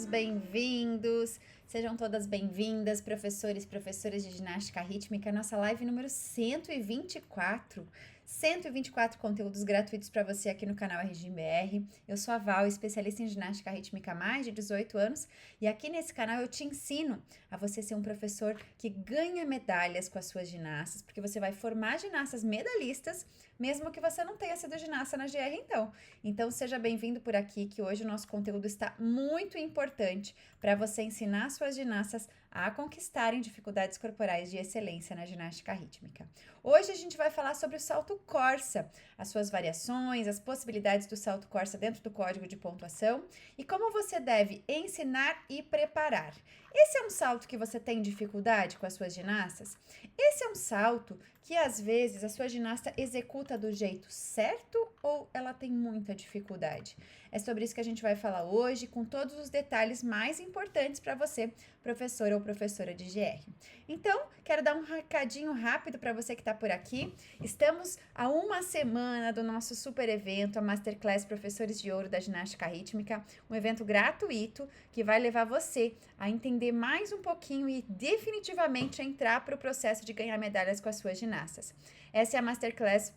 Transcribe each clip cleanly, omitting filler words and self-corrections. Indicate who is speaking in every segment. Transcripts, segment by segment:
Speaker 1: bem-vindos, sejam todas bem-vindas, professores e professoras de ginástica rítmica, nossa live número 124. 124 conteúdos gratuitos para você aqui no canal RGBR. Eu sou a Val, especialista em ginástica rítmica há mais de 18 anos, e aqui nesse canal eu te ensino a você ser um professor que ganha medalhas com as suas ginastas, porque você vai formar ginastas medalhistas, mesmo que você não tenha sido ginasta na GR então. Então seja bem-vindo por aqui, que hoje o nosso conteúdo está muito importante para você ensinar suas ginastas a conquistarem dificuldades corporais de excelência na ginástica rítmica. Hoje a gente vai falar sobre o salto Corsa, as suas variações, as possibilidades do salto Corsa dentro do código de pontuação e como você deve ensinar e preparar. Esse é um salto que você tem dificuldade com as suas ginastas? Esse é um salto que às vezes a sua ginasta executa do jeito certo ou ela tem muita dificuldade? É sobre isso que a gente vai falar hoje, com todos os detalhes mais importantes para você, professora ou professora de GR. Então, quero dar um recadinho rápido para você que está por aqui. Estamos a uma semana do nosso super evento, a Masterclass Professores de Ouro da Ginástica Rítmica, um evento gratuito que vai levar você a entender mais um pouquinho e definitivamente entrar para o processo de ganhar medalhas com as suas ginastas. Essa é a Masterclass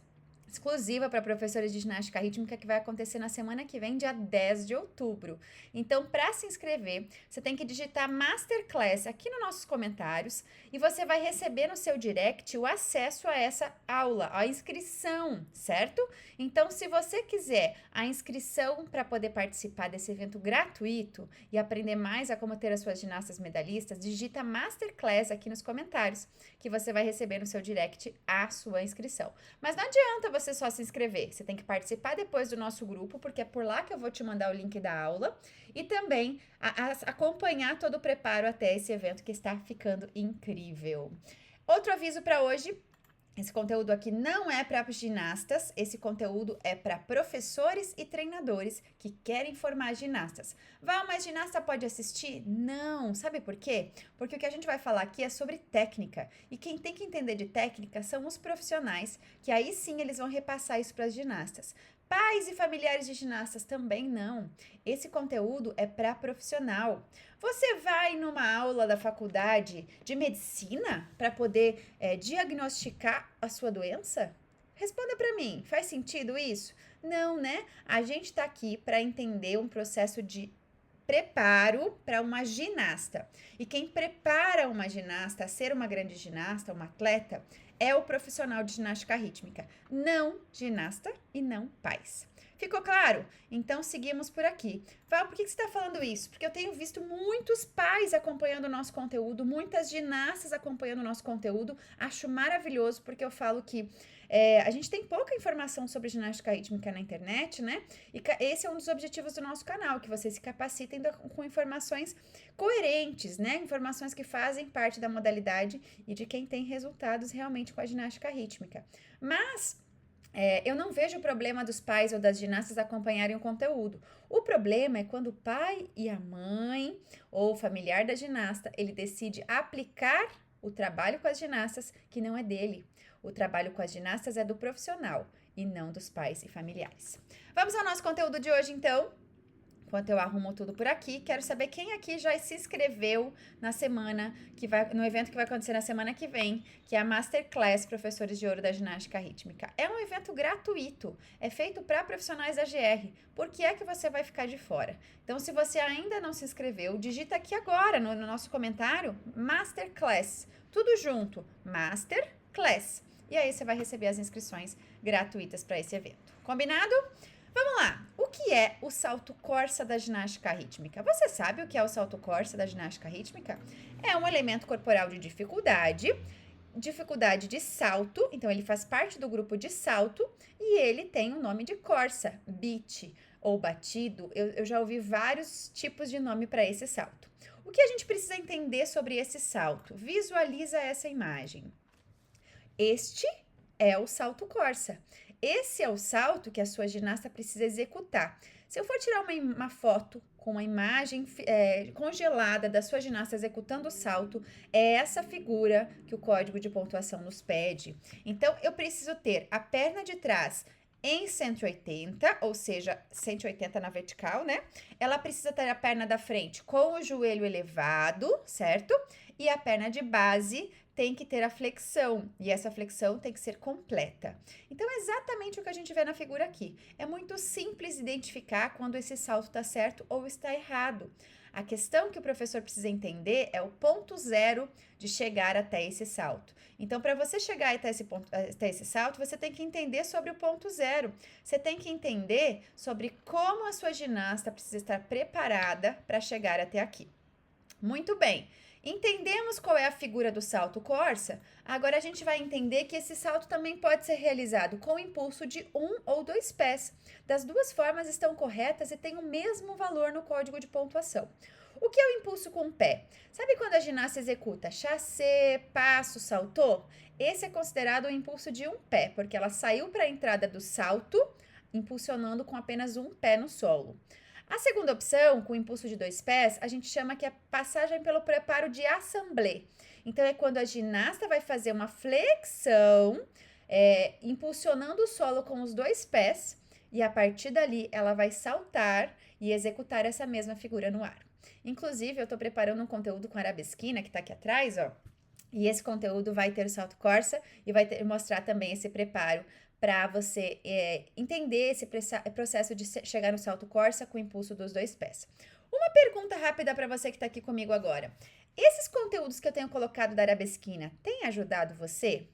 Speaker 1: exclusiva para professores de ginástica rítmica que vai acontecer na semana que vem, dia 10 de outubro. Então, para se inscrever, você tem que digitar Masterclass aqui nos nossos comentários e você vai receber no seu direct o acesso a essa aula, a inscrição, certo? Então, se você quiser a inscrição para poder participar desse evento gratuito e aprender mais a como ter as suas ginastas medalhistas, digita Masterclass aqui nos comentários, que você vai receber no seu direct a sua inscrição. Mas não adianta você só se inscrever, você tem que participar depois do nosso grupo, porque é por lá que eu vou te mandar o link da aula e também acompanhar todo o preparo até esse evento que está ficando incrível. Outro aviso para hoje: esse conteúdo aqui não é para ginastas, esse conteúdo é para professores e treinadores que querem formar ginastas. Val, mas ginasta pode assistir? Não, sabe por quê? Porque o que a gente vai falar aqui é sobre técnica, e quem tem que entender de técnica são os profissionais, que aí sim eles vão repassar isso para as ginastas. Pais e familiares de ginastas também não. Esse conteúdo é para profissional. Você vai numa aula da faculdade de medicina para poder diagnosticar a sua doença? Responda para mim, faz sentido isso? Não, né? A gente está aqui para entender um processo de preparo para uma ginasta. E quem prepara uma ginasta a ser uma grande ginasta, uma atleta, é o profissional de ginástica rítmica, não ginasta e não pais. Ficou claro? Então seguimos por aqui. Val, por que você está falando isso? Porque eu tenho visto muitos pais acompanhando o nosso conteúdo, muitas ginastas acompanhando o nosso conteúdo. Acho maravilhoso, porque eu falo que a gente tem pouca informação sobre ginástica rítmica na internet, né? E esse é um dos objetivos do nosso canal, que vocês se capacitem com informações coerentes, né? Informações que fazem parte da modalidade e de quem tem resultados realmente com a ginástica rítmica. Mas eu não vejo o problema dos pais ou das ginastas acompanharem o conteúdo. O problema é quando o pai e a mãe ou o familiar da ginasta, ele decide aplicar o trabalho com as ginastas que não é dele. O trabalho com as ginastas é do profissional e não dos pais e familiares. Vamos ao nosso conteúdo de hoje, então. Enquanto eu arrumo tudo por aqui, quero saber quem aqui já se inscreveu no evento que vai acontecer na semana que vem, que é a Masterclass Professores de Ouro da Ginástica Rítmica. É um evento gratuito, é feito para profissionais da GR. Por que é que você vai ficar de fora? Então, se você ainda não se inscreveu, digita aqui agora no nosso comentário, Masterclass, tudo junto, Masterclass. E aí você vai receber as inscrições gratuitas para esse evento. Combinado? Vamos lá! O que é o salto Corsa da ginástica rítmica? Você sabe o que é o salto Corsa da ginástica rítmica? É um elemento corporal de dificuldade de salto, então ele faz parte do grupo de salto e ele tem o nome de Corsa, beat ou batido. Eu já ouvi vários tipos de nome para esse salto. O que a gente precisa entender sobre esse salto? Visualiza essa imagem. Este é o salto Corsa. Esse é o salto que a sua ginasta precisa executar. Se eu for tirar uma foto com uma imagem congelada da sua ginasta executando o salto, é essa figura que o código de pontuação nos pede. Então, eu preciso ter a perna de trás em 180, ou seja, 180 na vertical, né? Ela precisa ter a perna da frente com o joelho elevado, certo? E a perna de base tem que ter a flexão, e essa flexão tem que ser completa. Então, é exatamente o que a gente vê na figura aqui. É muito simples identificar quando esse salto está certo ou está errado. A questão que o professor precisa entender é o ponto zero de chegar até esse salto. Então, para você chegar até esse salto, você tem que entender sobre o ponto zero. Você tem que entender sobre como a sua ginasta precisa estar preparada para chegar até aqui. Muito bem. Entendemos qual é a figura do salto corsa? Agora a gente vai entender que esse salto também pode ser realizado com o impulso de um ou dois pés. Das duas formas estão corretas e têm o mesmo valor no código de pontuação. O que é o impulso com o pé? Sabe quando a ginasta executa chassé, passo, saltou? Esse é considerado o impulso de um pé, porque ela saiu para a entrada do salto, impulsionando com apenas um pé no solo. A segunda opção, com o impulso de dois pés, a gente chama que é passagem pelo preparo de assemblée. Então, é quando a ginasta vai fazer uma flexão, impulsionando o solo com os dois pés, e a partir dali ela vai saltar e executar essa mesma figura no ar. Inclusive, eu estou preparando um conteúdo com arabesquina, que está aqui atrás, ó. E esse conteúdo vai ter o salto corsa e vai mostrar também esse preparo para você entender esse processo de chegar no salto corsa com o impulso dos dois pés. Uma pergunta rápida para você que está aqui comigo agora. Esses conteúdos que eu tenho colocado da arabesquina têm ajudado você?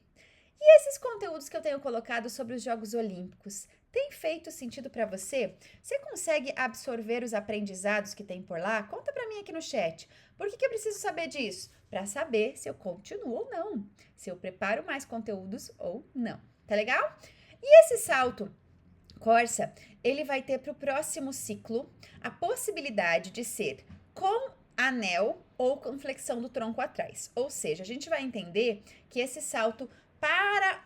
Speaker 1: E esses conteúdos que eu tenho colocado sobre os Jogos Olímpicos têm feito sentido para você? Você consegue absorver os aprendizados que tem por lá? Conta para mim aqui no chat. Por que eu preciso saber disso? Para saber se eu continuo ou não, se eu preparo mais conteúdos ou não. Tá legal? E esse salto corsa, ele vai ter para o próximo ciclo a possibilidade de ser com anel ou com flexão do tronco atrás. Ou seja, a gente vai entender que esse salto para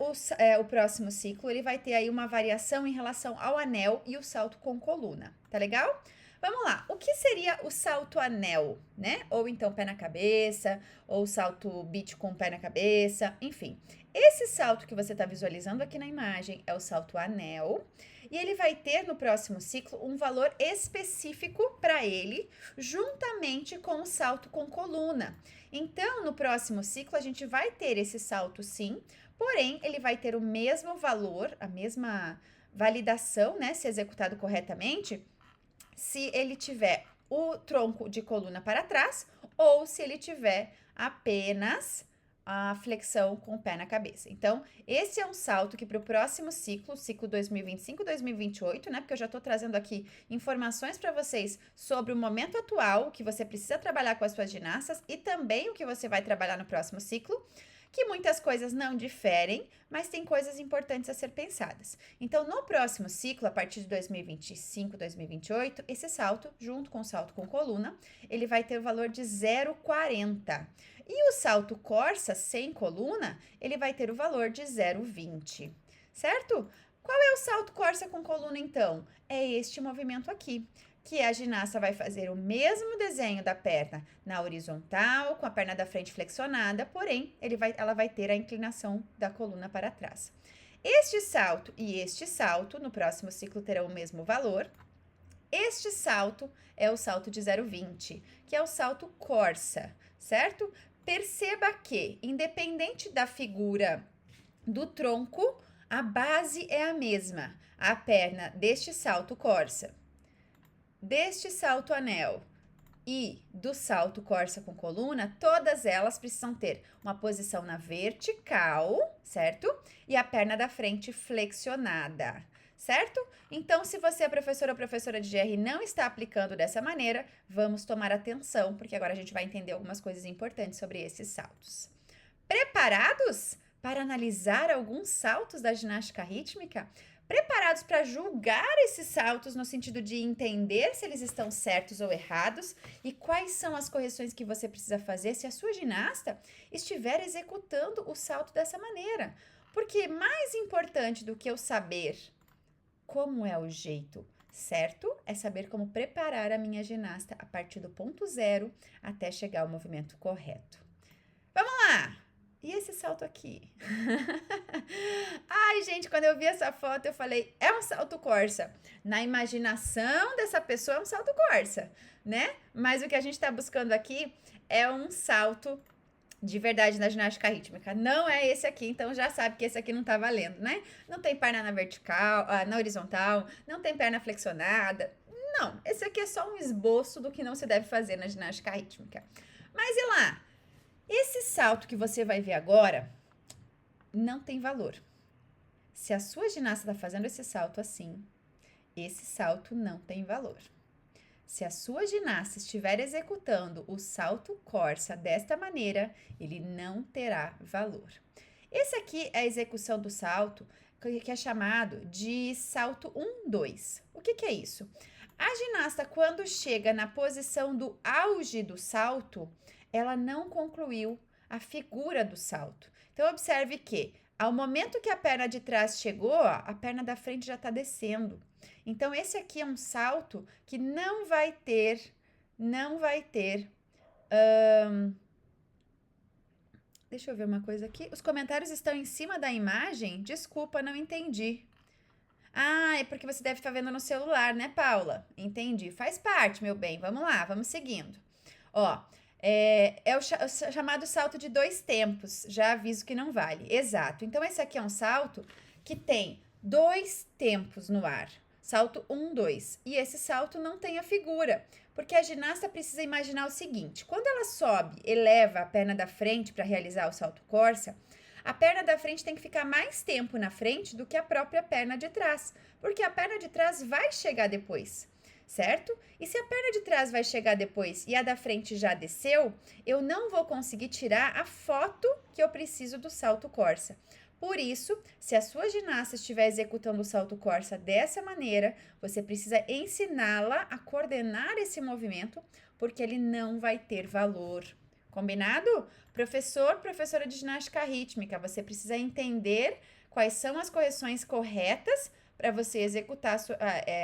Speaker 1: o próximo ciclo, ele vai ter aí uma variação em relação ao anel e o salto com coluna. Tá legal? Vamos lá, o que seria o salto anel, né? Ou então pé na cabeça, ou salto beach com pé na cabeça, enfim. Esse salto que você está visualizando aqui na imagem é o salto anel, e ele vai ter no próximo ciclo um valor específico para ele, juntamente com o salto com coluna. Então, no próximo ciclo, a gente vai ter esse salto sim, porém, ele vai ter o mesmo valor, a mesma validação, né, se executado corretamente, se ele tiver o tronco de coluna para trás ou se ele tiver apenas a flexão com o pé na cabeça. Então, esse é um salto que para o próximo ciclo 2025-2028, né? Porque eu já estou trazendo aqui informações para vocês sobre o momento atual, o que você precisa trabalhar com as suas ginastas e também o que você vai trabalhar no próximo ciclo, que muitas coisas não diferem, mas tem coisas importantes a ser pensadas. Então, no próximo ciclo, a partir de 2025, 2028, esse salto, junto com o salto com coluna, ele vai ter o valor de 0,40. E o salto corsa sem coluna, ele vai ter o valor de 0,20, certo? Qual é o salto corsa com coluna, então? É este movimento aqui, que a ginasta vai fazer o mesmo desenho da perna na horizontal, com a perna da frente flexionada, porém, ela vai ter a inclinação da coluna para trás. Este salto e este salto, no próximo ciclo, terão o mesmo valor. Este salto é o salto de 0,20, que é o salto corsa, certo? Perceba que, independente da figura do tronco, a base é a mesma. A perna deste salto corsa, deste salto anel e do salto corsa com coluna, todas elas precisam ter uma posição na vertical, certo? E a perna da frente flexionada, certo? Então, se você é professor ou professora de GR e não está aplicando dessa maneira, vamos tomar atenção, porque agora a gente vai entender algumas coisas importantes sobre esses saltos. Preparados para analisar alguns saltos da ginástica rítmica? Preparados para julgar esses saltos no sentido de entender se eles estão certos ou errados e quais são as correções que você precisa fazer se a sua ginasta estiver executando o salto dessa maneira. Porque mais importante do que eu saber como é o jeito certo é saber como preparar a minha ginasta a partir do ponto zero até chegar ao movimento correto. Vamos lá! E esse salto aqui? Ai, gente, quando eu vi essa foto, eu falei, é um salto Corsa. Na imaginação dessa pessoa, é um salto Corsa, né? Mas o que a gente tá buscando aqui é um salto de verdade na ginástica rítmica. Não é esse aqui, então já sabe que esse aqui não tá valendo, né? Não tem perna na vertical, na horizontal, não tem perna flexionada. Não, esse aqui é só um esboço do que não se deve fazer na ginástica rítmica. Mas e lá? Esse salto que você vai ver agora não tem valor. Se a sua ginasta está fazendo esse salto assim, esse salto não tem valor. Se a sua ginasta estiver executando o salto Corsa desta maneira, ele não terá valor. Esse aqui é a execução do salto que é chamado de salto 1-2. O que é isso? A ginasta, quando chega na posição do auge do salto, ela não concluiu a figura do salto. Então, observe que, ao momento que a perna de trás chegou, a perna da frente já está descendo. Então, esse aqui é um salto que não vai ter. Deixa eu ver uma coisa aqui. Os comentários estão em cima da imagem? Desculpa, não entendi. Ah, é porque você deve estar vendo no celular, né, Paula? Entendi. Faz parte, meu bem. Vamos lá, vamos seguindo. Ó, é o chamado salto de 2 tempos. Já aviso que não vale. Exato. Então, esse aqui é um salto que tem 2 tempos no ar. Salto 1-2. E esse salto não tem a figura, porque a ginasta precisa imaginar o seguinte: quando ela sobe, eleva a perna da frente para realizar o salto Corsa, a perna da frente tem que ficar mais tempo na frente do que a própria perna de trás, porque a perna de trás vai chegar depois, certo? E se a perna de trás vai chegar depois e a da frente já desceu, eu não vou conseguir tirar a foto que eu preciso do salto Corsa. Por isso, se a sua ginasta estiver executando o salto Corsa dessa maneira, você precisa ensiná-la a coordenar esse movimento, porque ele não vai ter valor. Combinado? Professora de ginástica rítmica, você precisa entender quais são as correções corretas para você executar,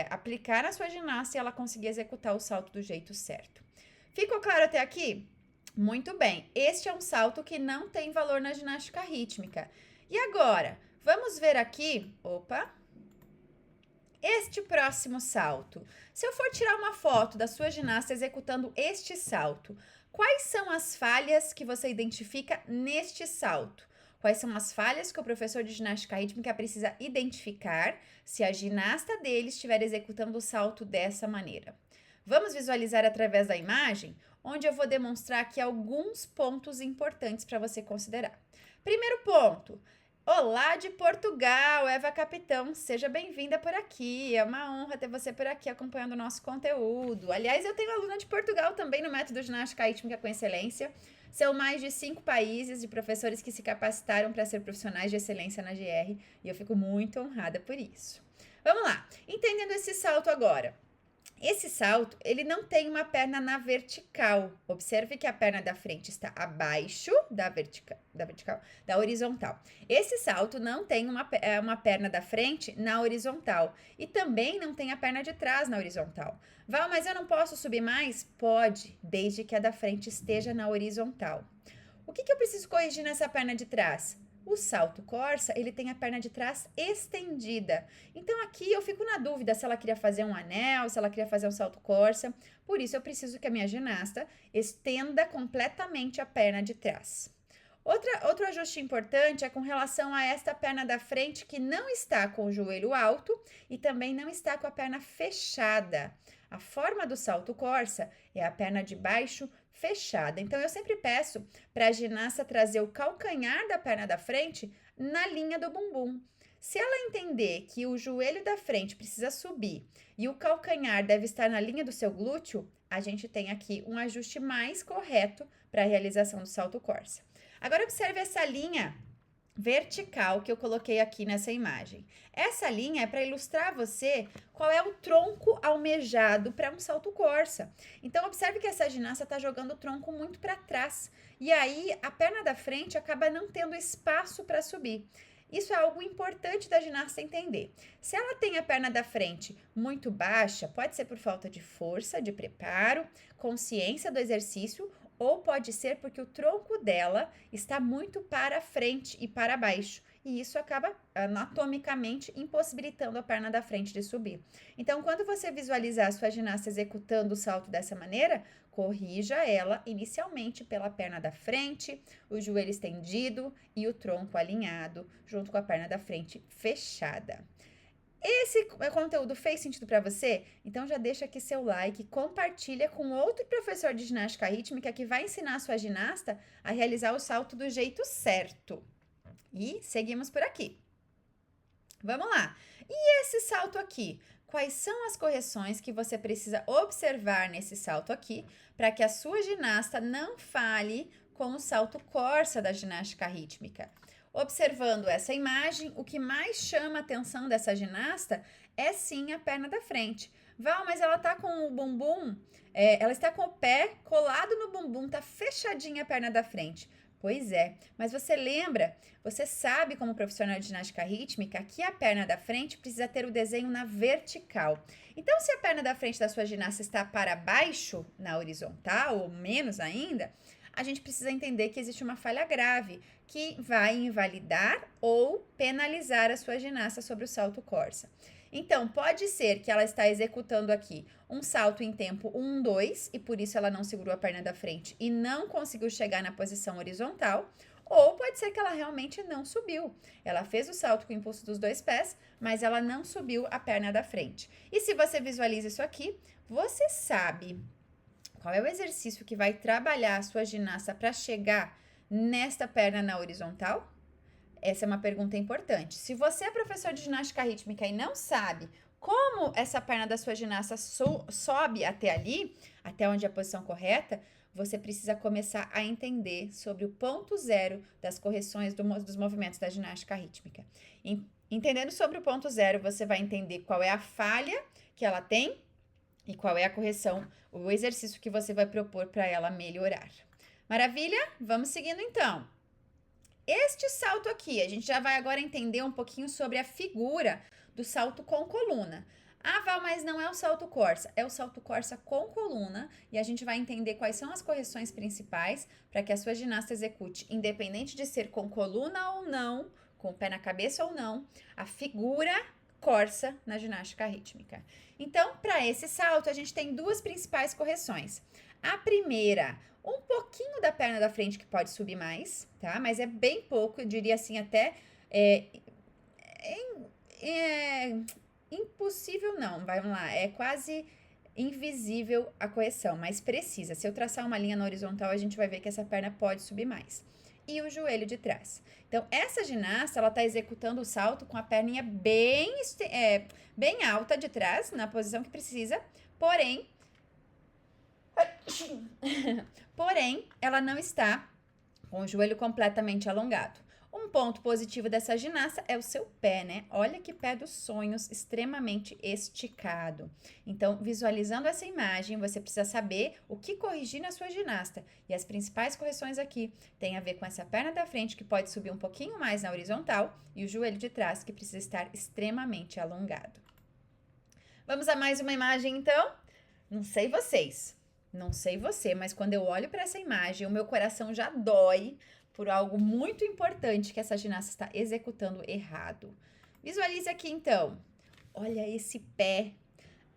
Speaker 1: aplicar na sua ginasta e ela conseguir executar o salto do jeito certo. Ficou claro até aqui? Muito bem, este é um salto que não tem valor na ginástica rítmica. E agora, vamos ver aqui, este próximo salto. Se eu for tirar uma foto da sua ginasta executando este salto, quais são as falhas que você identifica neste salto? Quais são as falhas que o professor de ginástica rítmica precisa identificar se a ginasta dele estiver executando o salto dessa maneira? Vamos visualizar através da imagem, onde eu vou demonstrar aqui alguns pontos importantes para você considerar. Primeiro ponto. Olá de Portugal, Eva Capitão, seja bem-vinda por aqui, é uma honra ter você por aqui acompanhando o nosso conteúdo. Aliás, eu tenho aluna de Portugal também no método Ginástica Rítmica com Excelência. São mais de 5 países de professores que se capacitaram para ser profissionais de excelência na GR e eu fico muito honrada por isso. Vamos lá, entendendo esse salto agora. Esse salto, ele não tem uma perna na vertical. Observe que a perna da frente está abaixo da horizontal. Esse salto não tem uma perna da frente na horizontal. E também não tem a perna de trás na horizontal. Val, mas eu não posso subir mais? Pode, desde que a da frente esteja na horizontal. O que eu preciso corrigir nessa perna de trás? O salto Corsa, ele tem a perna de trás estendida. Então, aqui eu fico na dúvida se ela queria fazer um anel, se ela queria fazer um salto Corsa. Por isso, eu preciso que a minha ginasta estenda completamente a perna de trás. Outro ajuste importante é com relação a esta perna da frente que não está com o joelho alto e também não está com a perna fechada. A forma do salto Corsa é a perna de baixo fechada. Então, eu sempre peço para a ginasta trazer o calcanhar da perna da frente na linha do bumbum. Se ela entender que o joelho da frente precisa subir e o calcanhar deve estar na linha do seu glúteo, a gente tem aqui um ajuste mais correto para a realização do salto Corsa. Agora, observe essa linha vertical que eu coloquei aqui nessa imagem. Essa linha é para ilustrar a você qual é o tronco almejado para um salto Corsa. Então, observe que essa ginasta está jogando o tronco muito para trás. E aí, a perna da frente acaba não tendo espaço para subir. Isso é algo importante da ginasta entender. Se ela tem a perna da frente muito baixa, pode ser por falta de força, de preparo, consciência do exercício, ou pode ser porque o tronco dela está muito para frente e para baixo. e isso acaba anatomicamente impossibilitando a perna da frente de subir. Então, quando você visualizar a sua ginasta executando o salto dessa maneira, corrija ela inicialmente pela perna da frente, o joelho estendido e o tronco alinhado, junto com a perna da frente fechada. Esse conteúdo fez sentido para você? Então já deixa aqui seu like, compartilha com outro professor de ginástica rítmica que vai ensinar a sua ginasta a realizar o salto do jeito certo. E seguimos por aqui. Vamos lá. E esse salto aqui? Quais são as correções que você precisa observar nesse salto aqui para que a sua ginasta não falhe com o salto Corsa da ginástica rítmica? Observando essa imagem, o que mais chama a atenção dessa ginasta é sim a perna da frente. Val, mas ela tá com o bumbum, ela está com o pé colado no bumbum, tá fechadinha a perna da frente. Pois é, mas você sabe como profissional de ginástica rítmica que a perna da frente precisa ter o desenho na vertical. Então, se a perna da frente da sua ginasta está para baixo, na horizontal, ou menos ainda, a gente precisa entender que existe uma falha grave que vai invalidar ou penalizar a sua ginasta sobre o salto Corsa. Então, pode ser que ela está executando aqui um salto em tempo 1, 2, e por isso ela não segurou a perna da frente e não conseguiu chegar na posição horizontal, ou pode ser que ela realmente não subiu. Ela fez o salto com o impulso dos dois pés, mas ela não subiu a perna da frente. E se você visualiza isso aqui, você sabe qual é o exercício que vai trabalhar a sua ginasta para chegar nesta perna na horizontal? Essa é uma pergunta importante. Se você é professor de ginástica rítmica e não sabe como essa perna da sua ginasta sobe até ali, até onde é a posição correta, você precisa começar a entender sobre o ponto zero das correções dos movimentos da ginástica rítmica. Entendendo sobre o ponto zero, você vai entender qual é a falha que ela tem e qual é a correção, o exercício que você vai propor para ela melhorar. Maravilha? Vamos seguindo então. Este salto aqui, a gente já vai agora entender um pouquinho sobre a figura do salto com coluna. Ah, Val, mas não é o salto Corsa, é o salto Corsa com coluna e a gente vai entender quais são as correções principais para que a sua ginasta execute, independente de ser com coluna ou não, com o pé na cabeça ou não, a figura Corsa na ginástica rítmica. Então, para esse salto, a gente tem duas principais correções. A primeira, um pouquinho da perna da frente que pode subir mais, tá? Mas é bem pouco, eu diria assim, até impossível não, vamos lá, é quase invisível a correção, mas precisa. Se eu traçar uma linha na horizontal, a gente vai ver que essa perna pode subir mais. E o joelho de trás. Então, essa ginasta, ela tá executando o salto com a perninha bem alta de trás, na posição que precisa, porém, ela não está com o joelho completamente alongado. Um ponto positivo dessa ginasta é o seu pé, né? Olha que pé dos sonhos, extremamente esticado. Então, visualizando essa imagem, você precisa saber o que corrigir na sua ginasta. E as principais correções aqui têm a ver com essa perna da frente, que pode subir um pouquinho mais na horizontal, e o joelho de trás, que precisa estar extremamente alongado. Vamos a mais uma imagem, então? Não sei você, mas quando eu olho para essa imagem, o meu coração já dói por algo muito importante que essa ginasta está executando errado. Visualize aqui, então. Olha esse pé.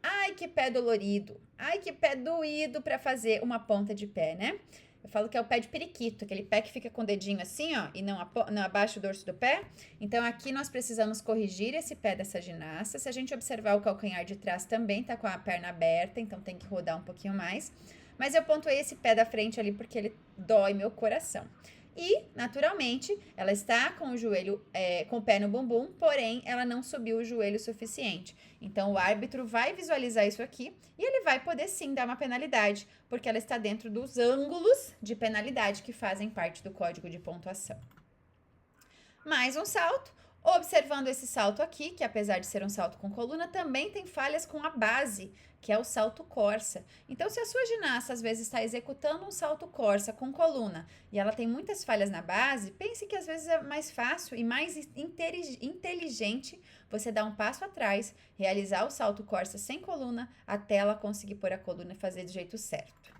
Speaker 1: Ai, que pé dolorido. Ai, que pé doído para fazer uma ponta de pé, né? Eu falo que é o pé de periquito, aquele pé que fica com o dedinho assim, ó, e não abaixo do dorso do pé. Então, aqui nós precisamos corrigir esse pé dessa ginasta. Se a gente observar o calcanhar de trás também tá com a perna aberta, então tem que rodar um pouquinho mais. Mas eu pontuei esse pé da frente ali porque ele dói meu coração. E, naturalmente, ela está com o joelho, com o pé no bumbum, porém, ela não subiu o joelho o suficiente. Então, o árbitro vai visualizar isso aqui e ele vai poder sim dar uma penalidade, porque ela está dentro dos ângulos de penalidade que fazem parte do código de pontuação. Mais um salto. Observando esse salto aqui, que apesar de ser um salto com coluna, também tem falhas com a base, que é o salto Corsa. Então, se a sua ginasta às vezes está executando um salto Corsa com coluna e ela tem muitas falhas na base, pense que às vezes é mais fácil e mais inteligente você dar um passo atrás, realizar o salto Corsa sem coluna, até ela conseguir pôr a coluna e fazer do jeito certo.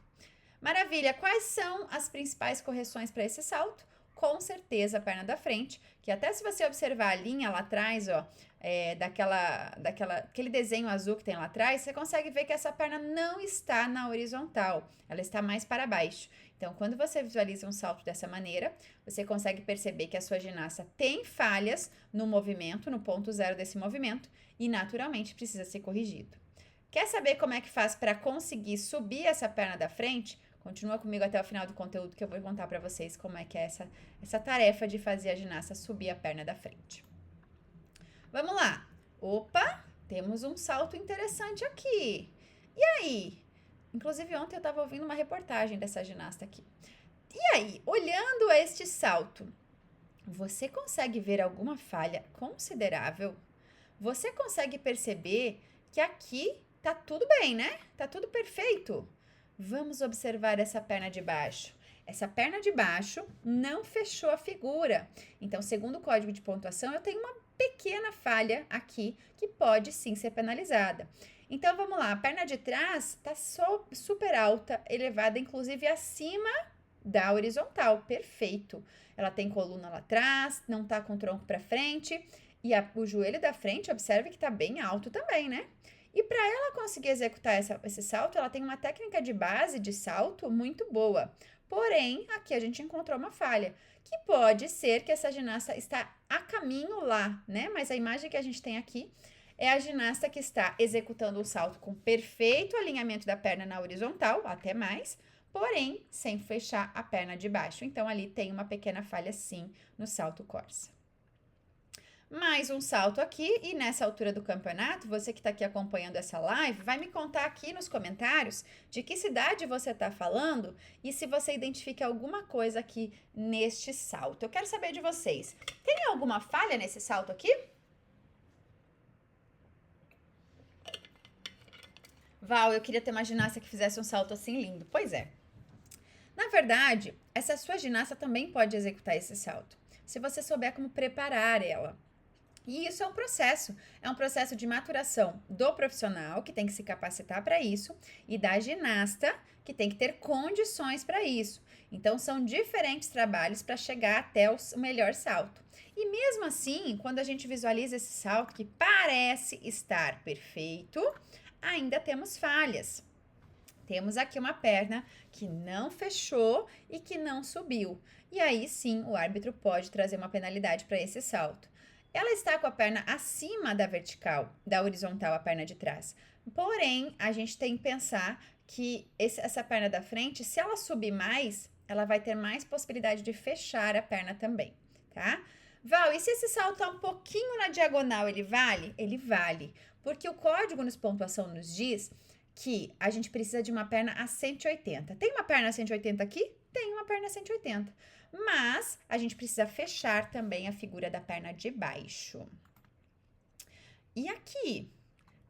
Speaker 1: Maravilha! Quais são as principais correções para esse salto? com certeza a perna da frente, que até se você observar a linha lá atrás, ó, aquele desenho azul que tem lá atrás, você consegue ver que essa perna não está na horizontal, ela está mais para baixo. Então, quando você visualiza um salto dessa maneira, você consegue perceber que a sua ginasta tem falhas no movimento, no ponto zero desse movimento, e naturalmente precisa ser corrigido. Quer saber como é que faz para conseguir subir essa perna da frente? Continua comigo até o final do conteúdo que eu vou contar para vocês como é que é essa tarefa de fazer a ginasta subir a perna da frente. Vamos lá. Opa, temos um salto interessante aqui. E aí? Inclusive, ontem eu estava ouvindo uma reportagem dessa ginasta aqui. E aí, olhando este salto, você consegue ver alguma falha considerável? Você consegue perceber que aqui tá tudo bem, né? Tá tudo perfeito. Vamos observar essa perna de baixo. Essa perna de baixo não fechou a figura. Então, segundo o código de pontuação, eu tenho uma pequena falha aqui que pode sim ser penalizada. Então, vamos lá. A perna de trás está super alta, elevada, inclusive acima da horizontal. Perfeito. Ela tem coluna lá atrás, não está com o tronco para frente. E o joelho da frente, observe que está bem alto também, né? E para ela conseguir executar esse salto, ela tem uma técnica de base de salto muito boa. Porém, aqui a gente encontrou uma falha, que pode ser que essa ginasta está a caminho lá, né? Mas a imagem que a gente tem aqui é a ginasta que está executando o salto com perfeito alinhamento da perna na horizontal, até mais, porém, sem fechar a perna de baixo. Então, ali tem uma pequena falha, sim, no salto Corsa. Mais um salto aqui, e nessa altura do campeonato, você que está aqui acompanhando essa live, vai me contar aqui nos comentários de que cidade você está falando e se você identifica alguma coisa aqui neste salto. Eu quero saber de vocês. Tem alguma falha nesse salto aqui? Val, eu queria ter uma ginasta que fizesse um salto assim lindo. Pois é. Na verdade, essa sua ginasta também pode executar esse salto, se você souber como preparar ela. E isso é um processo de maturação do profissional, que tem que se capacitar para isso, e da ginasta, que tem que ter condições para isso. Então, são diferentes trabalhos para chegar até o melhor salto. E mesmo assim, quando a gente visualiza esse salto que parece estar perfeito, ainda temos falhas. Temos aqui uma perna que não fechou e que não subiu. E aí sim, o árbitro pode trazer uma penalidade para esse salto. Ela está com a perna acima da vertical, da horizontal, a perna de trás. Porém, a gente tem que pensar que essa perna da frente, se ela subir mais, ela vai ter mais possibilidade de fechar a perna também, tá? Val, e se esse salto tá um pouquinho na diagonal, ele vale? Ele vale, porque o código nos pontuação nos diz que a gente precisa de uma perna a 180. Tem uma perna a 180 aqui? Tem uma perna a 180. Mas a gente precisa fechar também a figura da perna de baixo. E aqui,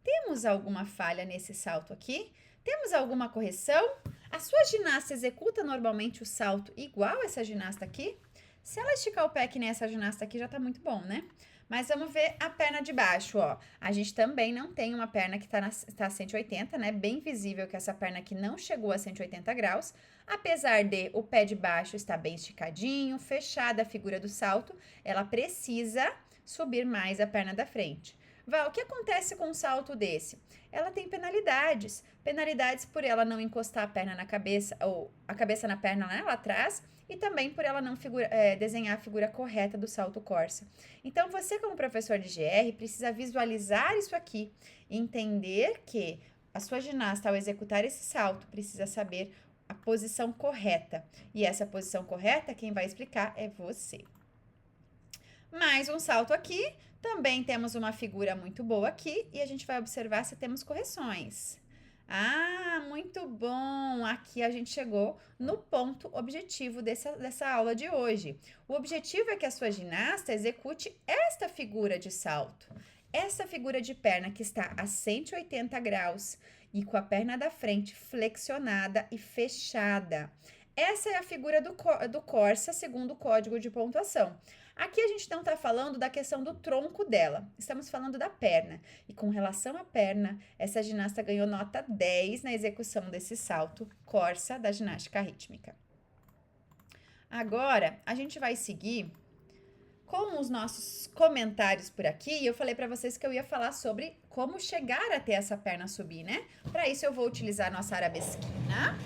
Speaker 1: temos alguma falha nesse salto aqui? Temos alguma correção? A sua ginasta executa normalmente o salto igual essa ginasta aqui? Se ela esticar o pé que nem essa ginasta aqui, já tá muito bom, né? Mas vamos ver a perna de baixo, ó. A gente também não tem uma perna que tá a 180, né? Bem visível que essa perna aqui não chegou a 180 graus. Apesar de o pé de baixo estar bem esticadinho, fechada a figura do salto, ela precisa subir mais a perna da frente. Val, o que acontece com um salto desse? Ela tem penalidades. Penalidades por ela não encostar a perna na cabeça, ou a cabeça na perna lá atrás, e também por ela não desenhar a figura correta do salto Corsa. Então, você como professor de GR precisa visualizar isso aqui, entender que a sua ginasta, ao executar esse salto, precisa saber a posição correta. E essa posição correta, quem vai explicar é você. Mais um salto aqui, também temos uma figura muito boa aqui, e a gente vai observar se temos correções. Ah, muito bom! Aqui a gente chegou no ponto objetivo dessa aula de hoje. O objetivo é que a sua ginasta execute esta figura de salto. Essa figura de perna que está a 180 graus e com a perna da frente flexionada e fechada. Essa é a figura do Corsa, segundo o código de pontuação. Aqui a gente não está falando da questão do tronco dela, estamos falando da perna. E com relação à perna, essa ginasta ganhou nota 10 na execução desse salto Corsa da ginástica rítmica. Agora, a gente vai seguir com os nossos comentários por aqui. E eu falei para vocês que eu ia falar sobre como chegar até essa perna subir, né? Para isso, eu vou utilizar a nossa arabesquina.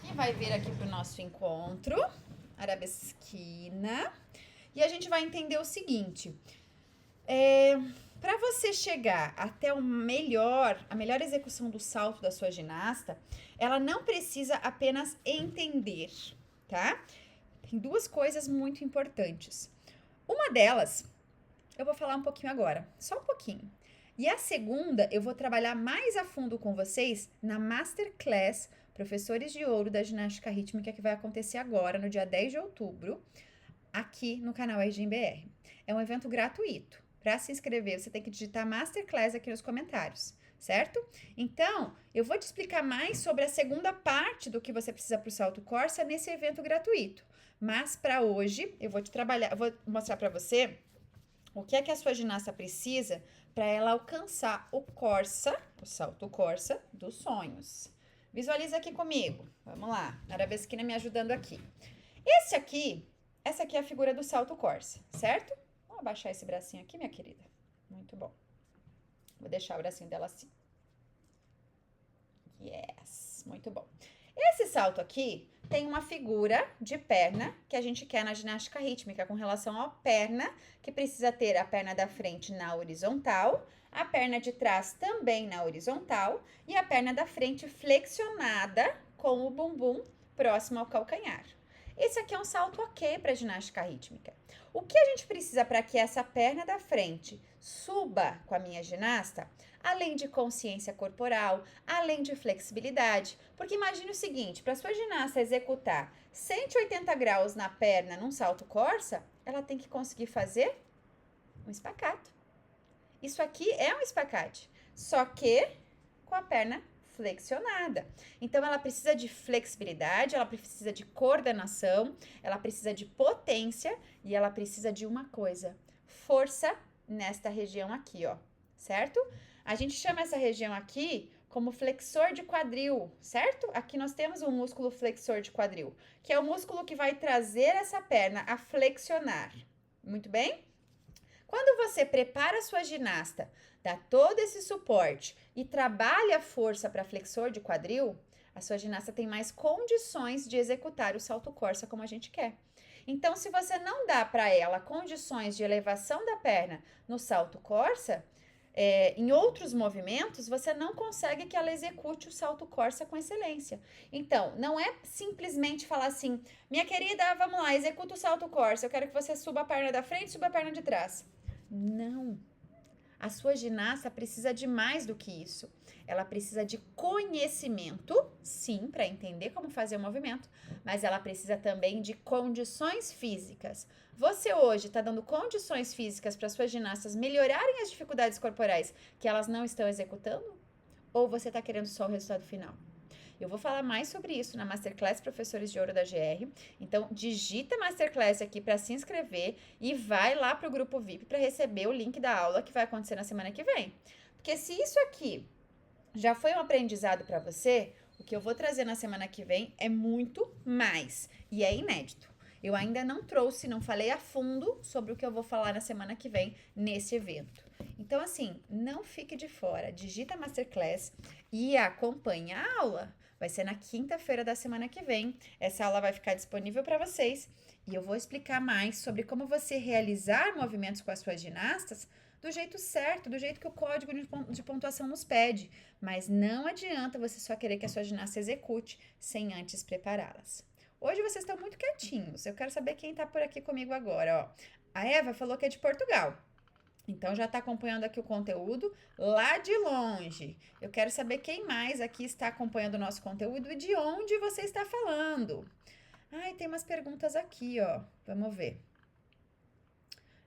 Speaker 1: E vai vir aqui pro nosso encontro. Arabesquina. E a gente vai entender o seguinte. Para você chegar até a melhor execução do salto da sua ginasta, ela não precisa apenas entender, tá? Tem duas coisas muito importantes. Uma delas, eu vou falar um pouquinho agora, só um pouquinho. E a segunda, eu vou trabalhar mais a fundo com vocês na Masterclass Professores de Ouro da Ginástica Rítmica, que vai acontecer agora, no dia 10 de outubro, aqui no canal RGMBR. É um evento gratuito. Para se inscrever, você tem que digitar Masterclass aqui nos comentários, certo? Então, eu vou te explicar mais sobre a segunda parte do que você precisa para o salto Corsa nesse evento gratuito. Mas para hoje, eu vou mostrar para você o que é que a sua ginasta precisa para ela alcançar o Corsa, o salto Corsa dos sonhos. Visualiza aqui comigo. Vamos lá. Arabesquina me ajudando aqui. Essa aqui é a figura do salto Corsa, certo? Vou abaixar esse bracinho aqui, minha querida. Muito bom. Vou deixar o bracinho dela assim. Yes, muito bom. Esse salto aqui tem uma figura de perna que a gente quer na ginástica rítmica com relação à perna, que precisa ter a perna da frente na horizontal, a perna de trás também na horizontal e a perna da frente flexionada com o bumbum próximo ao calcanhar. Esse aqui é um salto ok para ginástica rítmica. O que a gente precisa para que essa perna da frente suba com a minha ginasta? Além de consciência corporal, além de flexibilidade. Porque imagine o seguinte, para sua ginasta executar 180 graus na perna num salto Corsa, ela tem que conseguir fazer um espacate. Isso aqui é um espacate, só que com a perna flexionada. Então, ela precisa de flexibilidade, ela precisa de coordenação, ela precisa de potência e ela precisa de uma coisa, força nesta região aqui, ó, certo? A gente chama essa região aqui como flexor de quadril, certo? Aqui nós temos um músculo flexor de quadril, que é o músculo que vai trazer essa perna a flexionar. Muito bem? Quando você prepara a sua ginasta, dá todo esse suporte e trabalha a força para flexor de quadril, a sua ginasta tem mais condições de executar o salto Corsa como a gente quer. Então, se você não dá para ela condições de elevação da perna no salto Corsa, em outros movimentos, você não consegue que ela execute o salto Corsa com excelência. Então, não é simplesmente falar assim, minha querida, vamos lá, executa o salto Corsa, eu quero que você suba a perna da frente e suba a perna de trás. Não. A sua ginasta precisa de mais do que isso. Ela precisa de conhecimento, sim, para entender como fazer o movimento, mas ela precisa também de condições físicas. Você hoje está dando condições físicas para suas ginastas melhorarem as dificuldades corporais que elas não estão executando? Ou você está querendo só o resultado final? Eu vou falar mais sobre isso na Masterclass Professores de Ouro da GR. Então, digita Masterclass aqui para se inscrever e vai lá para o grupo VIP para receber o link da aula que vai acontecer na semana que vem. Porque se isso aqui já foi um aprendizado para você, o que eu vou trazer na semana que vem é muito mais e é inédito. Eu ainda não trouxe, não falei a fundo sobre o que eu vou falar na semana que vem nesse evento. Então, assim, não fique de fora. Digita Masterclass e acompanhe a aula. Vai ser na quinta-feira da semana que vem. Essa aula vai ficar disponível para vocês e eu vou explicar mais sobre como você realizar movimentos com as suas ginastas do jeito certo, do jeito que o código de pontuação nos pede. Mas não adianta você só querer que a sua ginasta execute sem antes prepará-las. Hoje vocês estão muito quietinhos. Eu quero saber quem está por aqui comigo agora, ó. A Eva falou que é de Portugal. Então, já está acompanhando aqui o conteúdo lá de longe. Eu quero saber quem mais aqui está acompanhando o nosso conteúdo e de onde você está falando. Ai, tem umas perguntas aqui, ó. Vamos ver.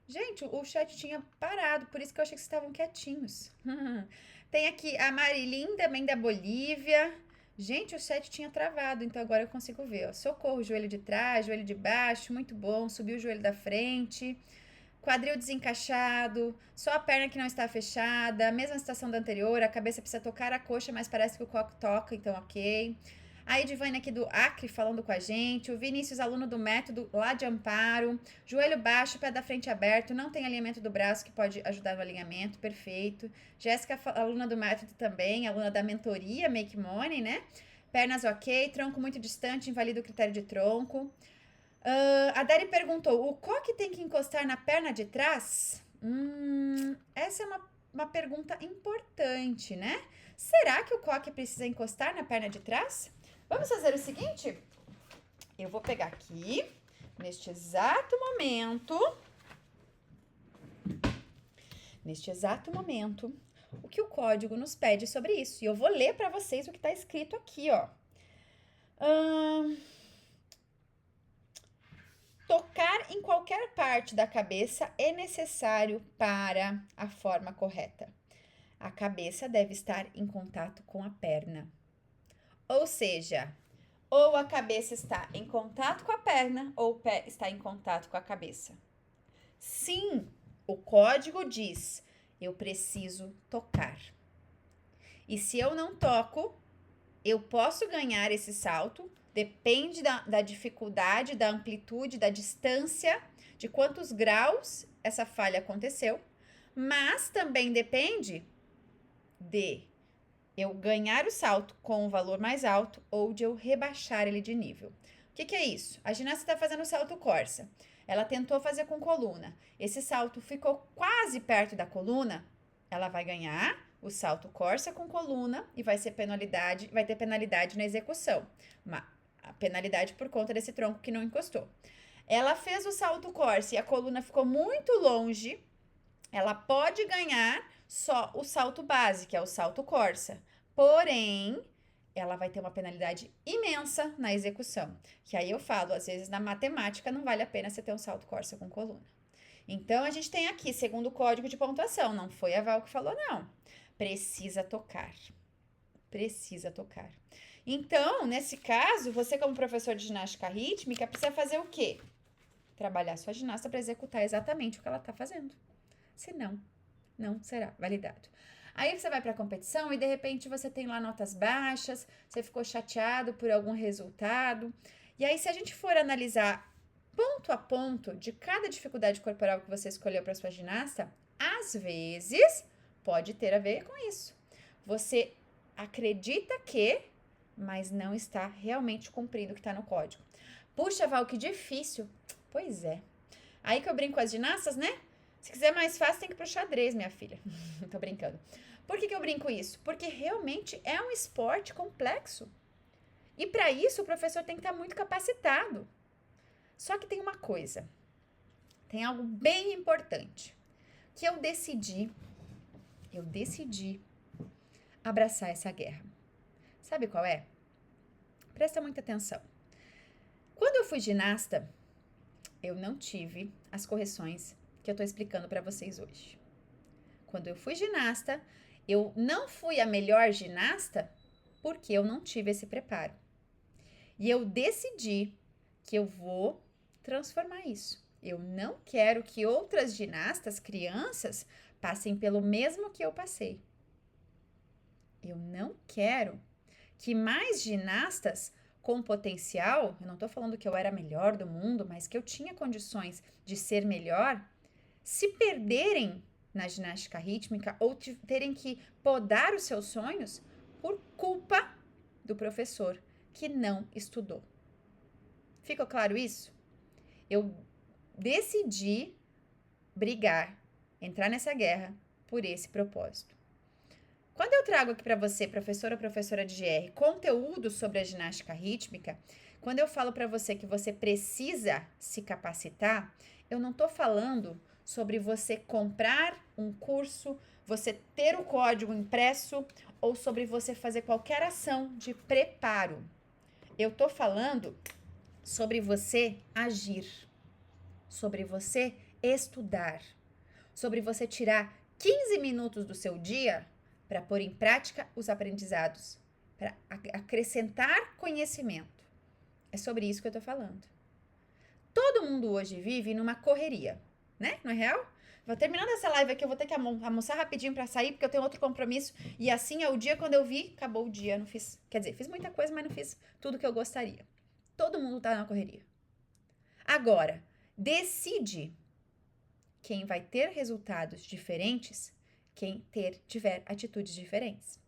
Speaker 1: Gente, o chat tinha parado, por isso que eu achei que vocês estavam quietinhos. Tem aqui a Marilyn, também da Bolívia. Gente, o chat tinha travado, então agora eu consigo ver, ó. Socorro, joelho de trás, joelho de baixo, muito bom. Subiu o joelho da frente. Quadril desencaixado, só a perna que não está fechada, mesma situação da anterior, a cabeça precisa tocar a coxa, mas parece que o coco toca, então ok. A Edivane aqui do Acre falando com a gente. O Vinícius, aluno do método lá de Amparo. Joelho baixo, pé da frente aberto. Não tem alinhamento do braço que pode ajudar no alinhamento. Perfeito. Jéssica, aluna do método também. Aluna da mentoria Make Money, né? Pernas ok. Tronco muito distante. Invalida o critério de tronco. A Dari perguntou, o coque tem que encostar na perna de trás? Essa é uma pergunta importante, né? Será que o coque precisa encostar na perna de trás? Vamos fazer o seguinte? Eu vou pegar aqui, neste exato momento, o que o código nos pede sobre isso. E eu vou ler para vocês o que está escrito aqui, ó. Tocar em qualquer parte da cabeça é necessário para a forma correta. A cabeça deve estar em contato com a perna. Ou seja, ou a cabeça está em contato com a perna, ou o pé está em contato com a cabeça. Sim, o código diz, eu preciso tocar. E se eu não toco, eu posso ganhar esse salto, depende da dificuldade, da amplitude, da distância, de quantos graus essa falha aconteceu, mas também depende de eu ganhar o salto com um valor mais alto ou de eu rebaixar ele de nível. O que é isso? A ginasta está fazendo o salto corsa. Ela tentou fazer com coluna. Esse salto ficou quase perto da coluna. Ela vai ganhar o salto corsa com coluna e vai ter penalidade na execução. A penalidade por conta desse tronco que não encostou. Ela fez o salto corsa e a coluna ficou muito longe. Ela pode ganhar só o salto base, que é o salto corsa. Porém, ela vai ter uma penalidade imensa na execução. Que aí eu falo, às vezes na matemática não vale a pena você ter um salto corsa com coluna. Então, a gente tem aqui, segundo o código de pontuação, não foi a Val que falou, não. Precisa tocar. Precisa tocar. Então, nesse caso, você como professor de ginástica rítmica, precisa fazer o quê? Trabalhar sua ginasta para executar exatamente o que ela está fazendo. Senão, não será validado. Aí você vai para a competição e de repente você tem lá notas baixas, você ficou chateado por algum resultado. E aí, se a gente for analisar ponto a ponto de cada dificuldade corporal que você escolheu para sua ginasta, às vezes pode ter a ver com isso. Você acredita que, mas não está realmente cumprindo o que está no código. Puxa, Val, que difícil. Pois é. Aí que eu brinco com as ginastas, né? Se quiser mais fácil, tem que ir pro xadrez, minha filha. Tô brincando. Por que eu brinco isso? Porque realmente é um esporte complexo. E para isso, o professor tem que estar muito capacitado. Só que tem uma coisa. Tem algo bem importante. Que eu decidi abraçar essa guerra. Sabe qual é? Presta muita atenção. Quando eu fui ginasta, eu não tive as correções que eu tô explicando para vocês hoje. Quando eu fui ginasta, eu não fui a melhor ginasta porque eu não tive esse preparo. E eu decidi que eu vou transformar isso. Eu não quero que outras ginastas, crianças, passem pelo mesmo que eu passei. Eu não quero que mais ginastas com potencial, eu não estou falando que eu era a melhor do mundo, mas que eu tinha condições de ser melhor, se perderem na ginástica rítmica ou terem que podar os seus sonhos por culpa do professor que não estudou. Ficou claro isso? Eu decidi brigar, entrar nessa guerra por esse propósito. Quando eu trago aqui para você, professora ou professora de GR, conteúdo sobre a ginástica rítmica, quando eu falo para você que você precisa se capacitar, eu não estou falando sobre você comprar um curso, você ter o código impresso ou sobre você fazer qualquer ação de preparo. Eu estou falando sobre você agir, sobre você estudar, sobre você tirar 15 minutos do seu dia para pôr em prática os aprendizados, para acrescentar conhecimento. É sobre isso que eu tô falando. Todo mundo hoje vive numa correria, né? Não é real? Vou terminando essa live aqui, eu vou ter que almoçar rapidinho pra sair, porque eu tenho outro compromisso. E assim é o dia, quando eu vi, acabou o dia. Não fiz, quer dizer, fiz muita coisa, mas não fiz tudo que eu gostaria. Todo mundo tá na correria. Agora, decide quem vai ter resultados diferentes, quem tiver atitudes diferentes.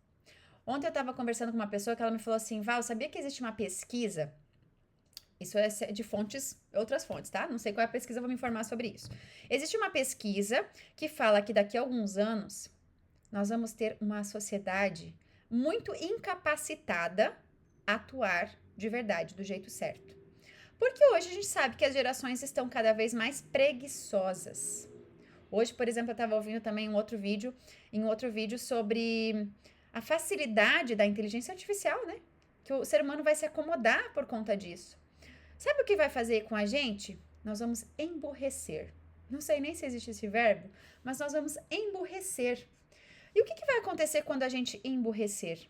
Speaker 1: Ontem eu tava conversando com uma pessoa que ela me falou assim, Val, sabia que existe uma pesquisa? Isso é de outras fontes, tá? Não sei qual é a pesquisa, eu vou me informar sobre isso. Existe uma pesquisa que fala que daqui a alguns anos nós vamos ter uma sociedade muito incapacitada a atuar de verdade, do jeito certo. Porque hoje a gente sabe que as gerações estão cada vez mais preguiçosas. Hoje, por exemplo, eu estava ouvindo também em outro vídeo sobre a facilidade da inteligência artificial, né? Que o ser humano vai se acomodar por conta disso. Sabe o que vai fazer com a gente? Nós vamos emburrecer. Não sei nem se existe esse verbo, mas nós vamos emburrecer. E o que vai acontecer quando a gente emburrecer?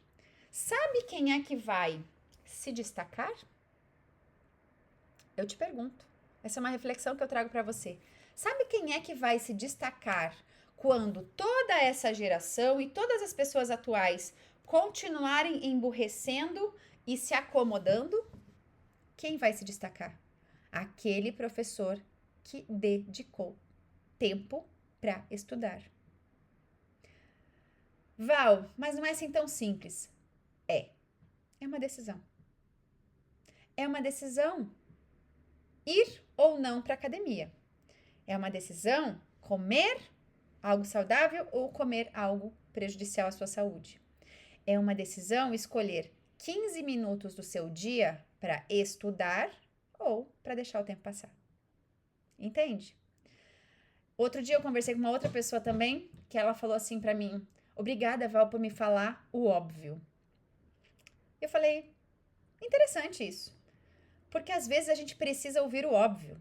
Speaker 1: Sabe quem é que vai se destacar? Eu te pergunto. Essa é uma reflexão que eu trago para você. Sabe quem é que vai se destacar quando toda essa geração e todas as pessoas atuais continuarem emburrecendo e se acomodando? Quem vai se destacar? Aquele professor que dedicou tempo para estudar. Val, mas não é assim tão simples. É uma decisão. É uma decisão ir ou não para a academia. É uma decisão comer algo saudável ou comer algo prejudicial à sua saúde. É uma decisão escolher 15 minutos do seu dia para estudar ou para deixar o tempo passar. Entende? Outro dia eu conversei com uma outra pessoa também, que ela falou assim para mim, obrigada, Val, por me falar o óbvio. Eu falei, interessante isso, porque às vezes a gente precisa ouvir o óbvio.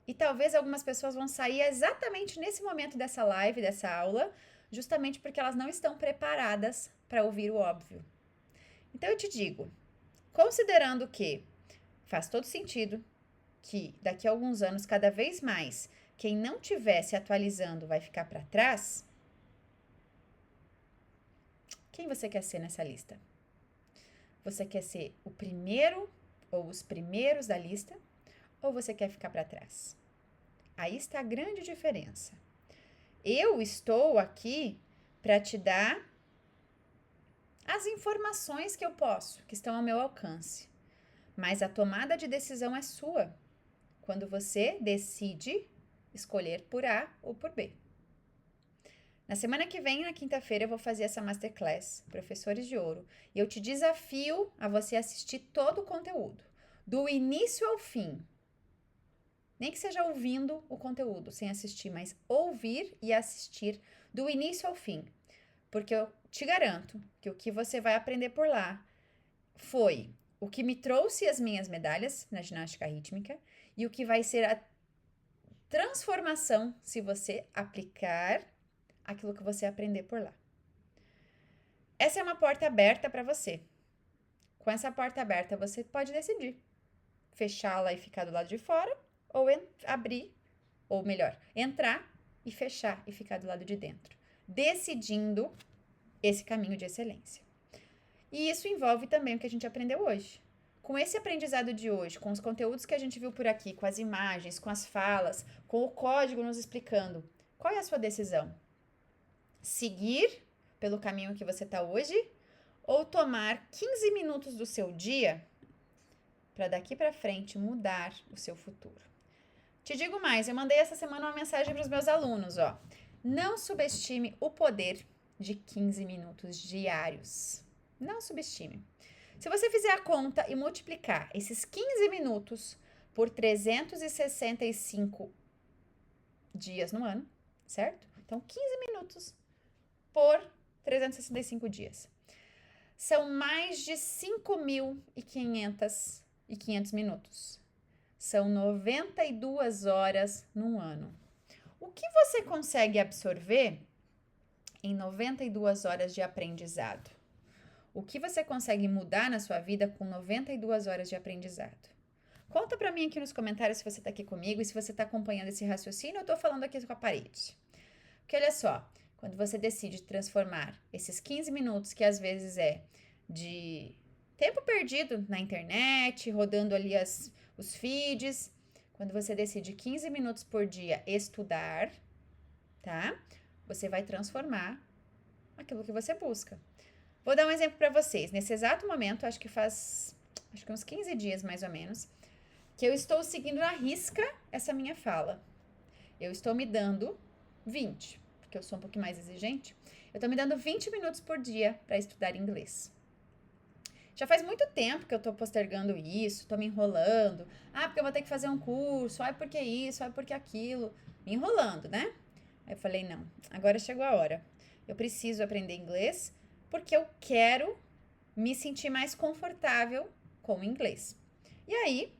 Speaker 1: E talvez algumas pessoas vão sair exatamente nesse momento dessa live, dessa aula, justamente porque elas não estão preparadas para ouvir o óbvio. Então eu te digo, considerando que faz todo sentido que daqui a alguns anos, cada vez mais, quem não estiver se atualizando vai ficar para trás, quem você quer ser nessa lista? Você quer ser o primeiro ou os primeiros da lista? Ou você quer ficar para trás? Aí está a grande diferença. Eu estou aqui para te dar as informações que eu posso, que estão ao meu alcance. Mas a tomada de decisão é sua, quando você decide escolher por A ou por B. Na semana que vem, na quinta-feira, eu vou fazer essa Masterclass, Professores de Ouro, e eu te desafio a você assistir todo o conteúdo, do início ao fim. Nem que seja ouvindo o conteúdo, sem assistir, mas ouvir e assistir do início ao fim. Porque eu te garanto que o que você vai aprender por lá foi o que me trouxe as minhas medalhas na ginástica rítmica e o que vai ser a transformação se você aplicar aquilo que você aprender por lá. Essa é uma porta aberta para você. Com essa porta aberta, você pode decidir fechá-la e ficar do lado de fora ou abrir, ou melhor, entrar e fechar e ficar do lado de dentro, decidindo esse caminho de excelência. E isso envolve também o que a gente aprendeu hoje. Com esse aprendizado de hoje, com os conteúdos que a gente viu por aqui, com as imagens, com as falas, com o código nos explicando, qual é a sua decisão? Seguir pelo caminho que você está hoje ou tomar 15 minutos do seu dia para daqui para frente mudar o seu futuro? Te digo mais, eu mandei essa semana uma mensagem para os meus alunos, ó. Não subestime o poder de 15 minutos diários. Não subestime. Se você fizer a conta e multiplicar esses 15 minutos por 365 dias no ano, certo? Então, 15 minutos por 365 dias. São mais de 5.500 minutos. São 92 horas num ano. O que você consegue absorver em 92 horas de aprendizado? O que você consegue mudar na sua vida com 92 horas de aprendizado? Conta pra mim aqui nos comentários se você tá aqui comigo e se você tá acompanhando esse raciocínio ou eu tô falando aqui com a parede. Porque olha só, quando você decide transformar esses 15 minutos, que às vezes é de tempo perdido na internet, rodando ali os feeds, quando você decide 15 minutos por dia estudar, tá? Você vai transformar aquilo que você busca. Vou dar um exemplo para vocês. Nesse exato momento, acho que uns 15 dias mais ou menos, que eu estou seguindo à risca essa minha fala. Eu estou me dando 20, porque eu sou um pouquinho mais exigente. Eu estou me dando 20 minutos por dia para estudar inglês. Já faz muito tempo que eu tô postergando isso, tô me enrolando. Ah, porque eu vou ter que fazer um curso. Ai, porque isso, ai, porque aquilo. Me enrolando, né? Aí eu falei, não, agora chegou a hora. Eu preciso aprender inglês porque eu quero me sentir mais confortável com o inglês. E aí,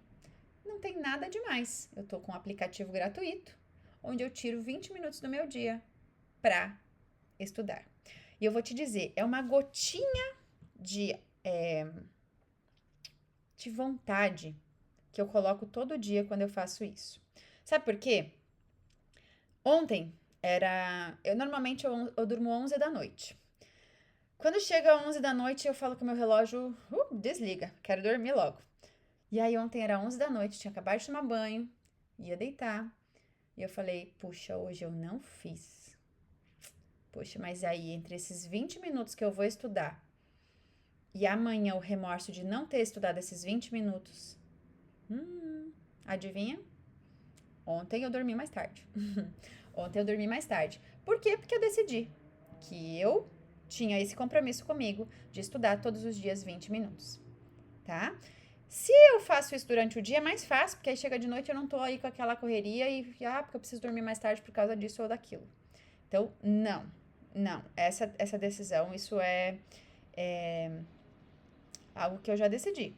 Speaker 1: não tem nada demais. Eu tô com um aplicativo gratuito, onde eu tiro 20 minutos do meu dia pra estudar. E eu vou te dizer, é uma gotinha de vontade que eu coloco todo dia quando eu faço isso. Sabe por quê? Ontem normalmente eu durmo 11 da noite. Quando chega 11 da noite, eu falo que o meu relógio desliga, quero dormir logo. E aí ontem era 11 da noite, tinha acabado de tomar banho, ia deitar. E eu falei, puxa, hoje eu não fiz. Poxa, mas aí entre esses 20 minutos que eu vou estudar e amanhã o remorso de não ter estudado esses 20 minutos. Adivinha? Ontem eu dormi mais tarde. Por quê? Porque eu decidi que eu tinha esse compromisso comigo de estudar todos os dias 20 minutos, tá? Se eu faço isso durante o dia, é mais fácil, porque aí chega de noite eu não tô aí com aquela correria porque eu preciso dormir mais tarde por causa disso ou daquilo. Então, não. Essa decisão, isso é algo que eu já decidi.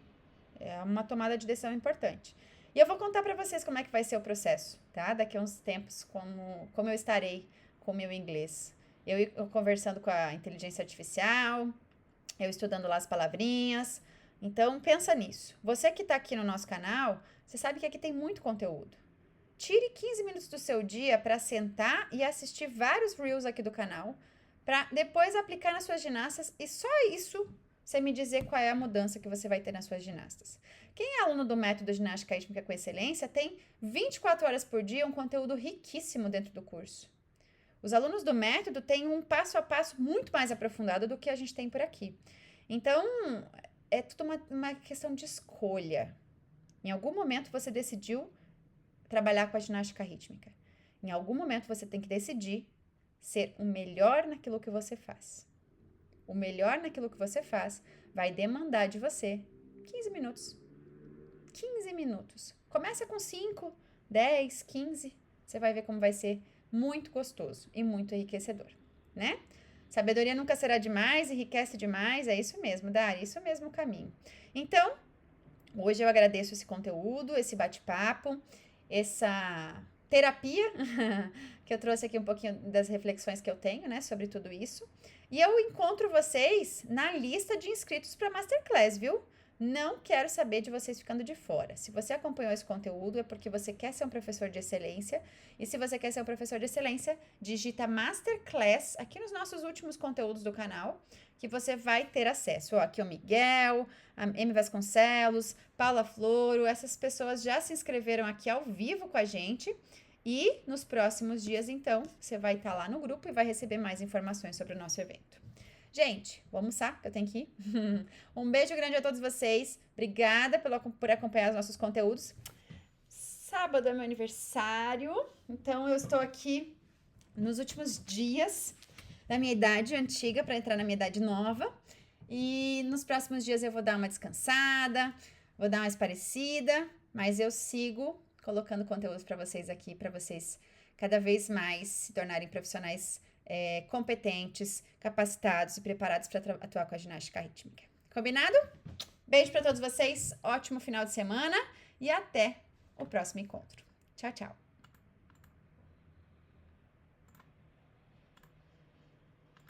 Speaker 1: É uma tomada de decisão importante. E eu vou contar pra vocês como é que vai ser o processo, tá? Daqui a uns tempos, como eu estarei com o meu inglês. Eu conversando com a inteligência artificial, eu estudando lá as palavrinhas. Então, pensa nisso. Você que tá aqui no nosso canal, você sabe que aqui tem muito conteúdo. Tire 15 minutos do seu dia para sentar e assistir vários reels aqui do canal, para depois aplicar nas suas ginastas e só isso você me dizer qual é a mudança que você vai ter nas suas ginastas. Quem é aluno do método Ginástica Rítmica com Excelência tem 24 horas por dia um conteúdo riquíssimo dentro do curso. Os alunos do método têm um passo a passo muito mais aprofundado do que a gente tem por aqui. Então, é tudo uma questão de escolha. Em algum momento você decidiu trabalhar com a ginástica rítmica. Em algum momento você tem que decidir ser o melhor naquilo que você faz. O melhor naquilo que você faz vai demandar de você 15 minutos. 15 minutos. Começa com 5, 10, 15. Você vai ver como vai ser muito gostoso e muito enriquecedor, né? Sabedoria nunca será demais, enriquece demais. É isso mesmo, Dari, isso mesmo o caminho. Então, hoje eu agradeço esse conteúdo, esse bate-papo, essa terapia que eu trouxe aqui um pouquinho das reflexões que eu tenho, né, sobre tudo isso. E eu encontro vocês na lista de inscritos para Masterclass, viu? Não quero saber de vocês ficando de fora. Se você acompanhou esse conteúdo, é porque você quer ser um professor de excelência. E se você quer ser um professor de excelência, digita Masterclass aqui nos nossos últimos conteúdos do canal, que você vai ter acesso. Ó, aqui o Miguel, a M. Vasconcelos, Paula Floro, essas pessoas já se inscreveram aqui ao vivo com a gente. E nos próximos dias, então, você vai estar lá no grupo e vai receber mais informações sobre o nosso evento. Gente, vou almoçar, que eu tenho que ir. Um beijo grande a todos vocês. Obrigada por acompanhar os nossos conteúdos. Sábado é meu aniversário, então eu estou aqui nos últimos dias da minha idade antiga para entrar na minha idade nova. E nos próximos dias eu vou dar uma descansada, vou dar uma esparecida, mas eu sigo colocando conteúdos para vocês aqui, para vocês cada vez mais se tornarem profissionais competentes, capacitados e preparados para atuar com a ginástica rítmica. Combinado? Beijo para todos vocês, ótimo final de semana e até o próximo encontro. Tchau, tchau!